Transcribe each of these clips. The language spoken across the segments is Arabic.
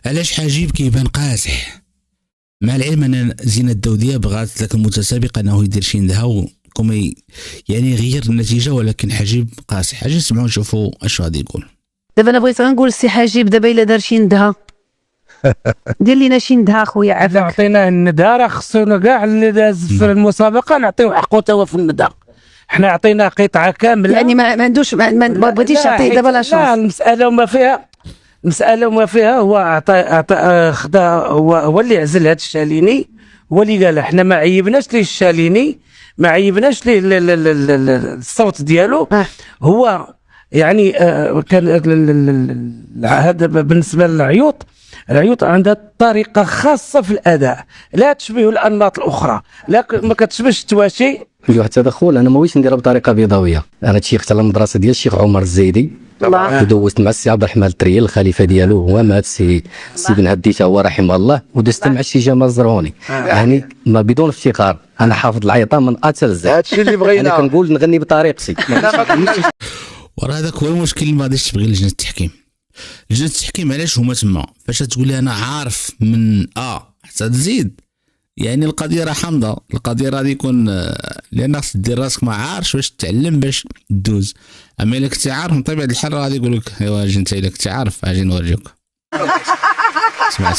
علاش حجيب كيبان قاصح، مع العلم ان زينة الدودية بغات ذاك المتسابق انه يدير شي ندها يعني يغير النتيجه، ولكن حجيب قاصح. اجي نسمعوا نشوفوا اش غادي يقول. دابا انا بغيت غنقول السي حجيب دابا الا دار شي ندها دير لينا شي ندها خويا عافاك. عطينا الندها راه خصنا كاع اللي داز في المسابقه نعطيو حقه تا هو في الندها. حنا عطينا قطعه كامله يعني ما عندوش ما بغيتيش تعطيه دابا لا شونس. لا المساله وما فيها هو عطى خدا هو اللي عزل هذا الشاليني، هو اللي قال حنا ما عيبناش ليه الشاليني، ما عيبناش ليه الصوت ديالو. هو يعني كان هذا بالنسبه للعيوط، العيوط عندها طريقه خاصه في الاداء لا تشبه الانماط الاخرى، لا ما كتشبهش التواشي. في واحد التدخل انا ما بغيتش نديرها بطريقه بيضاويه. انا هادشي اختار المدرسه ديال الشيخ عمر الزيدي، ودوزت مع السي عبد الرحمن التريل الخليفه ديالو، هو مات السي بن هدي هو رحمه الله، ودزت مع السي جمال الزرعوني. يعني ما بدون افتخار انا حافظ العيطه من اتى للزاد. هادشي اللي بغينا. انا كنقول نغني بطريقتي. وراه هذاك هو المشكل اللي ما غاديش تبغي لجنه التحكيم. لجنه التحكيم علاش هما تما؟ فاش تقول لي انا عارف من حتى تزيد، يعني القضيه راه حامضه، القضيه غادي يكون لان خصك دير راسك ما عارفش باش تتعلم باش دوز. اما الا كنتي عارف من طبيعه الحال غادي يقول لك ايوا اجي انت الا كنتي عارف اجي نوريك. اسمع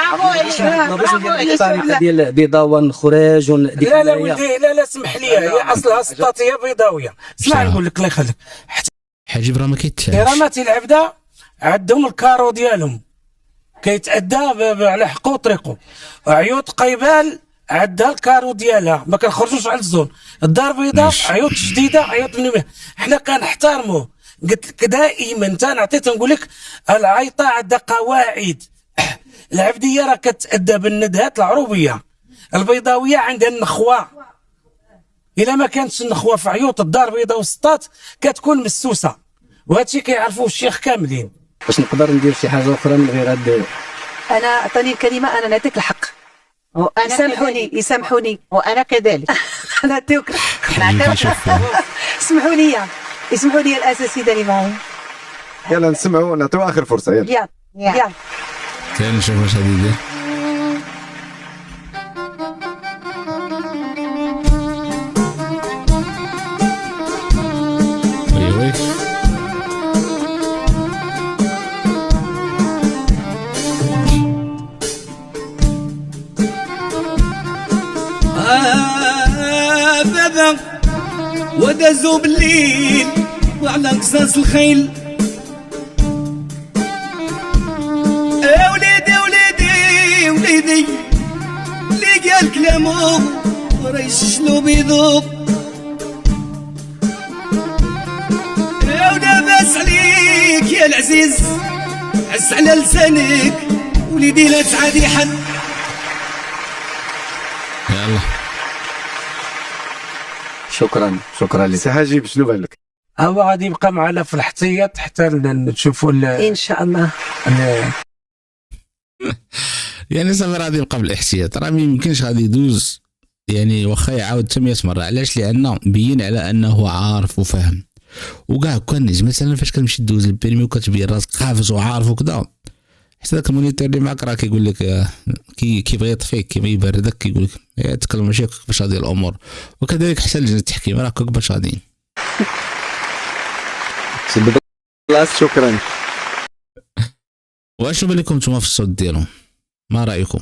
ما بغيتش ندير الطريقه ديال بيضاوه نخرج لا ولدي لا سمح لي، هي اصلها سطاتيه بيضاويه. اسمع نقول لك الله يخليك، حجيب راه ما كيتفاهمش. كرامات العبده عندهم الكارو ديالهم كيتأدى على حقه وطريقه. عيوط قيبال عندها الكارو ديالها ما كنخرجوش على الزون. الدار البيضاء عيوط جديده، عيوط منويه. حنا كنحترموه. قلت لك دائما تنعطي تنقول لك العيطه عندها قواعد. العبديه راه كتأدى بالندهات العروبيه، البيضاويه عندها النخوه. الا ما كانتش النخوه في عيوط الدار البيضاء والسطات كتكون مسوسه، وهادشي كيعرفوه الشيخ كاملين. باش نقدر ندير شي حاجه اخرى من غير هاد. انا عطاني الكلمه، انا نعطيك الحق. يسامحوني وانا كذلك. نعطيوك اسمحوا لي الاساسي داري معايا. يلا نسمعوا نعطيو اخر فرصه. يلا ثاني نشوف واش غادي يدير. وي بابا ودازوا بالليل وعلى قصاص الخيل. وليدي اللي قال كلامه وريش شنو بيذوب. ولاباس عليك يا العزيز، عس على لسانك وليدي لا تعادي حد. يلا شكرا لك سي حجيب. شنو بان لك؟ هو غادي يبقى معنا في الاحتياط حتى نشوفوا ان شاء الله. يعني صافي غادي يبقى بالاحتياط، راه ما يمكنش غادي يدوز. يعني واخا يعاود 100 مره. علاش؟ لان بين على انه عارف وفاهم. وكاع كان مثلا فاش كتمشي دوز البيرمي وكتبين راسك قافز وعارف وكذا، حتى داك المونيتور اللي معاك راه كيقول لك كيبغي يطفيك كيبغي يبردك، كيقول لك تكلم ماشي كيفاش غادي الامور. وكذلك حتى لجنه التحكيم راه كيفاش غاديين. شكرا. واش بان لكم نتوما في الصوت ديالهم؟ ما رايكم؟